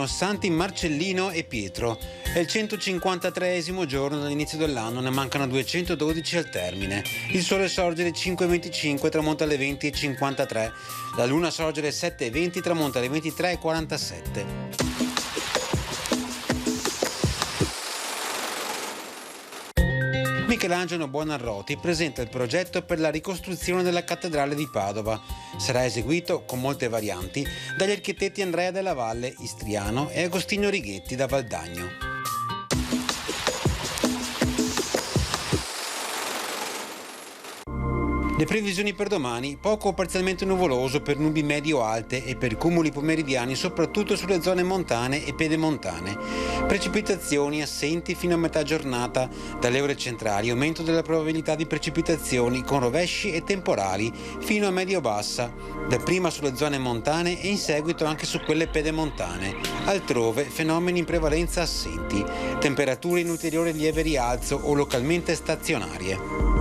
sono Santi Marcellino e Pietro. È il 153esimo giorno dall'inizio dell'anno, ne mancano 212 al termine. Il sole sorge alle 5:25, tramonta alle 20:53. La luna sorge alle 7:20, tramonta alle 23:47. Michelangelo Buonarroti presenta il progetto per la ricostruzione della cattedrale di Padova. Sarà eseguito, con molte varianti, dagli architetti Andrea Della Valle, Istriano, e Agostino Righetti, da Valdagno. Le previsioni per domani: poco o parzialmente nuvoloso per nubi medio-alte e per cumuli pomeridiani soprattutto sulle zone montane e pedemontane. Precipitazioni assenti fino a metà giornata. Dalle ore centrali aumento della probabilità di precipitazioni con rovesci e temporali fino a medio-bassa, dapprima sulle zone montane e in seguito anche su quelle pedemontane. Altrove fenomeni in prevalenza assenti. Temperature in ulteriore lieve rialzo o localmente stazionarie.